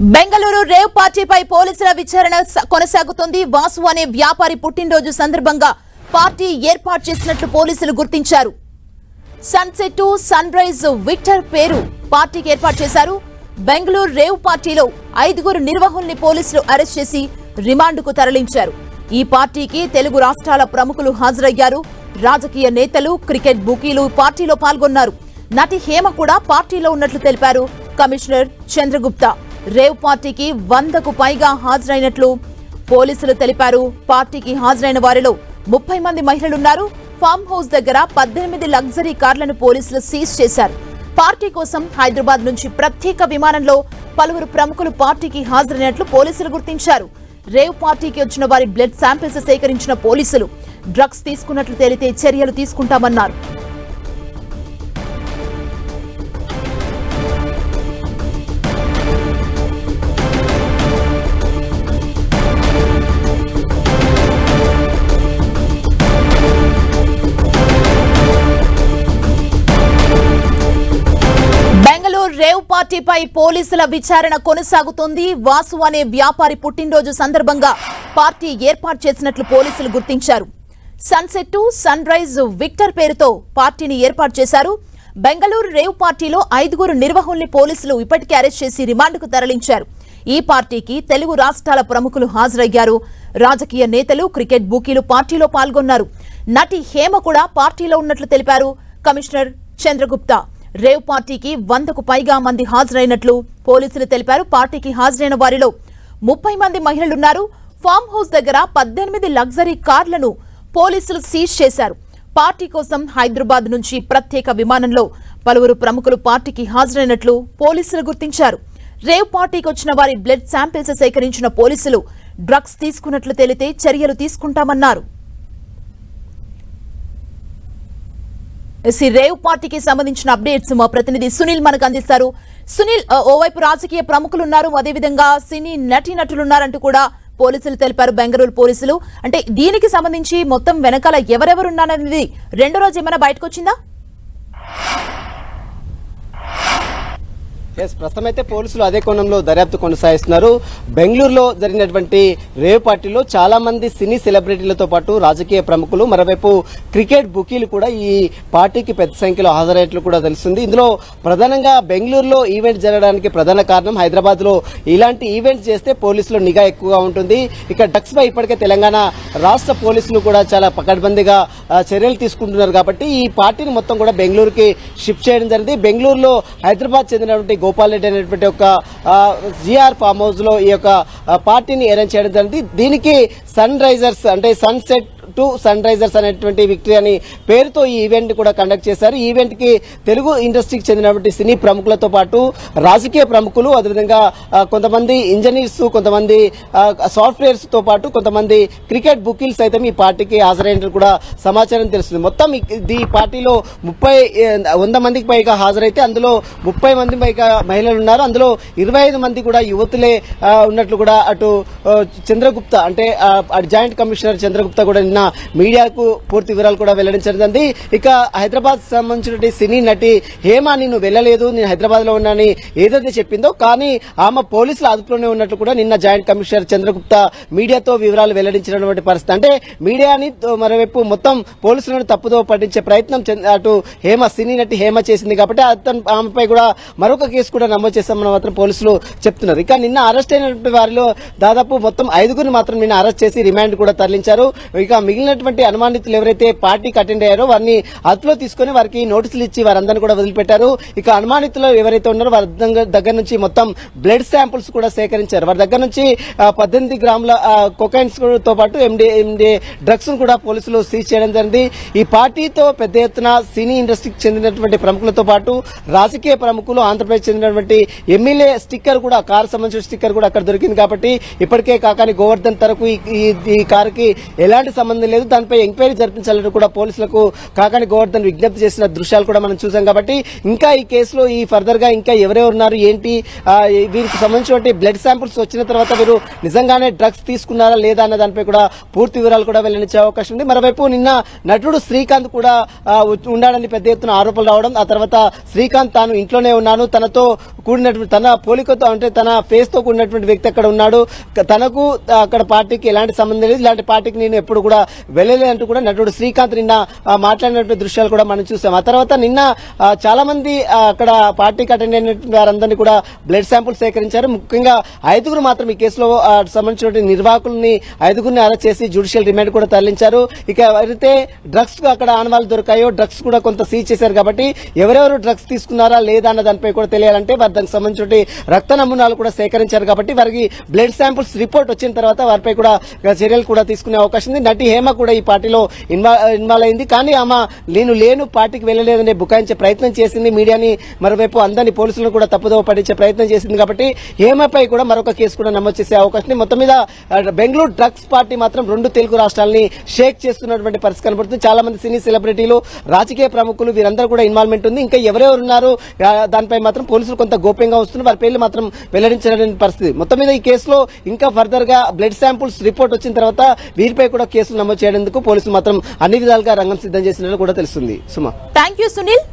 Bengaluru rave పార్టీపై పోలీసుల విచారణ కొనసాగుతోంది. వాసు అనే వ్యాపారి పుట్టినరోజు సందర్భంగా పార్టీ ఏర్పాటు చేసినట్లు పోలీసులు గుర్తించారు. సన్సెట్ సన్ రైజ్ విక్టర్ పేరు పార్టీకి ఏర్పాటు చేశారు. బెంగళూరు రేవ్ పార్టీలో 5 నిర్వాహకుల్ని పోలీసులు అరెస్ట్ చేసి రిమాండ్కు తరలించారు. ఈ పార్టీకి తెలుగు రాష్ట్రాల ప్రముఖులు హాజరయ్యారు. రాజకీయ నేతలు, క్రికెట్ బుకీలు పార్టీలో పాల్గొన్నారు. నటి హేమ కూడా పార్టీలో ఉన్నట్లు తెలిపారు కమిషనర్ చంద్రగుప్తా. రేవ్ పార్టీకి 100కు పైగా హాజరైనట్లు పోలీసులు తెలిపారు. పార్టీకి హాజరైన వారిలో 30 మంది మహిళలున్నారు. ఫామ్ హౌస్ దగ్గర 18 లగ్జరీ కార్లను పోలీసులు సీజ్ చేశారు. పార్టీ కోసం హైదరాబాద్ నుంచి ప్రత్యేక విమానంలో పలువురు ప్రముఖులు పార్టీకి హాజరైనట్లు పోలీసులు గుర్తించారు. రేవ్ పార్టీకి వచ్చిన వారి బ్లడ్ శాంపిల్స్ సేకరించిన పోలీసులు డ్రగ్స్ తీసుకున్నట్లు తేలితే చర్యలు తీసుకుంటామన్నారు. రేవ్ పార్టీపై పోలీసుల విచారణ కొనసాగుతోంది. వాసు అనే వ్యాపారి పుట్టినరోజు సందర్భంగా పార్టీ ఏర్పాటు చేసినట్లు పోలీసులు గుర్తించారు. సన్సెట్ సన్ రైజ్ విక్టర్ పేరుతో పార్టీని ఏర్పాటు చేశారు. బెంగళూరు రేవ్ పార్టీలో 5 నిర్వాహకుల్ని పోలీసులు ఇప్పటికే అరెస్ట్ చేసి రిమాండ్కు తరలించారు. ఈ పార్టీకి తెలుగు రాష్ట్రాల ప్రముఖులు హాజరయ్యారు. రాజకీయ నేతలు, క్రికెట్ బుకీలు పార్టీలో పాల్గొన్నారు. నటి హేమ కూడా పార్టీలో ఉన్నట్లు తెలిపారు కమిషనర్ చంద్రగుప్తా. రేవ్ పార్టీకి 100కు పైగా మంది హాజరైనట్లు పోలీసులు తెలిపారు. పార్టీకి హాజరైన వారిలో 30 మంది మహిళలున్నారు. ఫామ్ హౌస్ దగ్గర 18 లగ్జరీ కార్లను పోలీసులు సీజ్ చేశారు. పార్టీ కోసం హైదరాబాద్ నుంచి ప్రత్యేక విమానంలో పలువురు ప్రముఖులు పార్టీకి హాజరైనట్లు పోలీసులు గుర్తించారు. రేవ్ పార్టీకి వచ్చిన వారి బ్లడ్ శాంపిల్స్ సేకరించిన పోలీసులు డ్రగ్స్ తీసుకున్నట్లు తేలితే చర్యలు తీసుకుంటామన్నారు. రేవ్ పార్టీకి సంబంధించిన అప్డేట్స్ మా ప్రతినిధి సునీల్ మనకు అందిస్తారు. సునీల్, ఓవైపు రాజకీయ ప్రముఖులు ఉన్నారు, అదేవిధంగా సినీ నటీనటులున్నారంటూ కూడా పోలీసులు తెలిపారు. బెంగళూరు పోలీసులు అంటే దీనికి సంబంధించి మొత్తం వెనకాల ఎవరెవరున్నారనేది రెండో రోజు ఏమైనా బయటకు వచ్చిందా? ప్రస్తుతం అయితే పోలీసులు అదే కోణంలో దర్యాప్తు కొనసాగిస్తున్నారు. బెంగళూరులో జరిగినటువంటి రేవ్ పార్టీలో చాలా మంది సినీ సెలబ్రిటీలతో పాటు రాజకీయ ప్రముఖులు, మరోవైపు క్రికెట్ బుకీలు కూడా ఈ పార్టీకి పెద్ద సంఖ్యలో హాజరయ్యేట్లు కూడా తెలుస్తుంది. ఇందులో ప్రధానంగా బెంగళూరులో ఈవెంట్ జరగడానికి ప్రధాన కారణం హైదరాబాద్ లో ఇలాంటి ఈవెంట్స్ చేస్తే పోలీసులు నిఘా ఎక్కువగా ఉంటుంది. ఇక డ్రగ్స్ పై ఇప్పటికే తెలంగాణ రాష్ట్ర పోలీసులు కూడా చాలా పకడ్బందీగా చర్యలు తీసుకుంటున్నారు. కాబట్టి ఈ పార్టీని మొత్తం కూడా బెంగళూరుకి షిఫ్ట్ చేయడం జరిగింది. బెంగళూరులో హైదరాబాద్ చెందినటువంటి గోపాల్ రెడ్డి అనేటువంటి ఒక జిఆర్ ఫామ్ హౌస్ లో ఈ యొక్క పార్టీని అరేంజ్ చేయడం జరిగింది. దీనికి సన్ రైజర్స్ అంటే సన్సెట్ టు సన్ రైజర్స్ అనేటువంటి విక్టరీ అని పేరుతో ఈ ఈవెంట్ కూడా కండక్ట్ చేశారు. ఈ ఈవెంట్ కి తెలుగు ఇండస్ట్రీకి చెందినటువంటి సినీ ప్రముఖులతో పాటు రాజకీయ ప్రముఖులు, అదేవిధంగా కొంతమంది ఇంజనీర్స్, కొంతమంది సాఫ్ట్వేర్స్ తో పాటు కొంతమంది క్రికెట్ బుకీలు సైతం ఈ పార్టీకి హాజరైనట్లు కూడా సమాచారం తెలుస్తుంది. మొత్తం ఈ పార్టీలో 100 మందికి పైగా హాజరైతే అందులో 30 మంది పైగా మహిళలు ఉన్నారు. అందులో 25 మంది కూడా యువతులే ఉన్నట్లు కూడా అటు చంద్రగుప్తా అంటే జాయింట్ కమిషనర్ చంద్రగుప్తా కూడా నిన్న మీడియాకు పూర్తి వివరాలు కూడా వెల్లడించింది. ఇక హైదరాబాద్ సంబంధించిన సినీ నటి హేమ నేను వెళ్ళలేదు, నేను హైదరాబాద్ లో ఉన్నానని ఏదైతే చెప్పిందో, కానీ ఆమె పోలీసుల అదుపులోనే ఉన్నట్లు కూడా నిన్న జాయింట్ కమిషనర్ చంద్రగుప్తా మీడియాతో వివరాలు వెల్లడించినటువంటి పరిస్థితి. అంటే మీడియాని మరోవైపు మొత్తం పోలీసులను తప్పుదో పట్టించే ప్రయత్నం అటు హేమ సినీ నటి హేమ చేసింది. కాబట్టి ఆమెపై కూడా మరొక కేసు కూడా నమోదు చేస్తామని మాత్రం పోలీసులు చెప్తున్నారు. ఇక నిన్న అరెస్ట్ అయినటువంటి వారిలో దాదాపు మొత్తం 5 మాత్రం నిన్న అరెస్ట్ చేసి రిమాండ్ కూడా తరలించారు. ఇక మిగిలినటువంటి అనుమానితులు ఎవరైతే పార్టీకి అటెండ్ అయ్యారో వారిని అదుపులో తీసుకుని వారికి నోటీసులు ఇచ్చి వారందరినీ కూడా వదిలిపెట్టారు. ఇక అనుమానితులు ఎవరైతే ఉన్నారో వారి దగ్గర నుంచి మొత్తం బ్లడ్ శాంపుల్స్ కూడా సేకరించారు. వారి దగ్గర నుంచి 18 గ్రాముల కొకైన్స్ తో పాటు ఎండిఏ డ్రగ్స్ కూడా పోలీసులు సీజ్ చేయడం జరిగింది. ఈ పార్టీతో పెద్ద ఎత్తున సినీ ఇండస్ట్రీకి చెందినటువంటి ప్రముఖులతో పాటు రాజకీయ ప్రముఖులు, ఆంధ్రప్రదేశ్ చెందినటువంటి ఎమ్మెల్యే స్టిక్కర్ కూడా, కారు సంబంధించిన స్టిక్కర్ కూడా అక్కడ దొరికింది. కాబట్టి ఇప్పటికే కాకాని గోవర్ధన్ తరకు ఈ కారుకి ఎలాంటి సంబంధం లేదు, దానిపై ఎంక్వైరీ జరిపించాలని కూడా పోలీసులకు కాకాని గోవర్ధన్ విజ్ఞప్తి చేసిన దృశ్యాలు కూడా మనం చూసాం. కాబట్టి ఇంకా ఈ కేసులో ఈ ఫర్దర్ గా ఇంకా ఎవరెవరు ఉన్నారు ఏంటి, వీరికి సంబంధించిన బ్లడ్ శాంపుల్స్ వచ్చిన తర్వాత వీరు నిజంగానే డ్రగ్స్ తీసుకున్నారా లేదా అన్న దానిపై కూడా పూర్తి వివరాలు కూడా వెల్లడించే అవకాశం ఉంది. మరోవైపు నిన్న నటుడు శ్రీకాంత్ కూడా ఉన్నాడని పెద్ద ఎత్తున ఆరోపణలు రావడం, ఆ తర్వాత శ్రీకాంత్ తాను ఇంట్లోనే ఉన్నాను, తనతో కూడినటువంటి తన పోలికతో అంటే తన ఫేస్ తో కూడినటువంటి వ్యక్తి అక్కడ ఉన్నాడు, తనకు అక్కడ పార్టీకి ఎలాంటి సంబంధం లేదు, ఇలాంటి పార్టీకి నేను ఎప్పుడు కూడా వెళ్ళలేదంటూ కూడా నటుడు శ్రీకాంత్ నిన్న మాట్లాడినటువంటి దృశ్యాలు కూడా మనం చూసాం. ఆ తర్వాత నిన్న చాలా మంది అక్కడ పార్టీకి అటెండ్ అయిన వారందరినీ కూడా బ్లడ్ శాంపుల్ సేకరించారు. ముఖ్యంగా 5గురు మాత్రం ఈ కేసులో సంబంధించిన నిర్వాహకుల్ని 5గురిని అరెస్ట్ చేసి జ్యుడిషియల్ రిమాండ్ కూడా తరలించారు. ఇక ఎవరైతే డ్రగ్స్ అక్కడ ఆనవాళ్లు దొరికాయో డ్రగ్స్ కూడా కొంత సీజ్ చేశారు. కాబట్టి ఎవరెవరు డ్రగ్స్ తీసుకున్నారా లేదా అన్న దానిపై కూడా తెలియాలంటే వారు దానికి సంబంధించిన రక్త నమూనాలు కూడా సేకరించారు. కాబట్టి వారికి బ్లడ్ శాంపుల్స్ రిపోర్ట్ వచ్చిన తర్వాత వారిపై కూడా చర్యలు కూడా తీసుకునే అవకాశం ఉంది. నటి హేమ కూడా ఈ పార్టీలో ఇన్వాల్వ్ అయింది, కానీ ఆమె నేను లేను పార్టీకి వెళ్ళలేదనే బుకాయించే ప్రయత్నం చేసింది. మీడియాని మరోవైపు అందరినీ పోలీసులను కూడా తప్పుదోవ పట్టించే ప్రయత్నం చేసింది. కాబట్టి హేమపై కూడా మరొక కేసు కూడా నమోదు చేసే అవకాశం ఉంది. మొత్తం మీద బెంగళూరు డ్రగ్స్ పార్టీ మాత్రం 2 తెలుగు రాష్ట్రాలని షేక్ చేస్తున్నటువంటి పరిస్థితి కనబడుతుంది. చాలా మంది సినీ సెలబ్రిటీలు, రాజకీయ ప్రముఖులు వీరందరూ కూడా ఇన్వాల్వ్మెంట్ ఉంది. ఇంకా ఎవరెవరు ఉన్నారు దానిపై మాత్రం పోలీసులు కొంత గోప్యంగా వస్తున్నారు, వారి పేర్లు మాత్రం వెల్లడించిన పరిస్థితి. మొత్తం మీద ఈ కేసులో ఇంకా ఫర్దర్ గా బ్లడ్ శాంపుల్స్ రిపోర్ట్ వచ్చిన తర్వాత వీరిపై కూడా కేసులు నమోదు చేయడానికి పోలీసులు మాత్రం అన్ని విధాలుగా రంగం సిద్ధం చేసినట్లు కూడా తెలుస్తుంది. సుమా, థ్యాంక్ యూ సునీల్.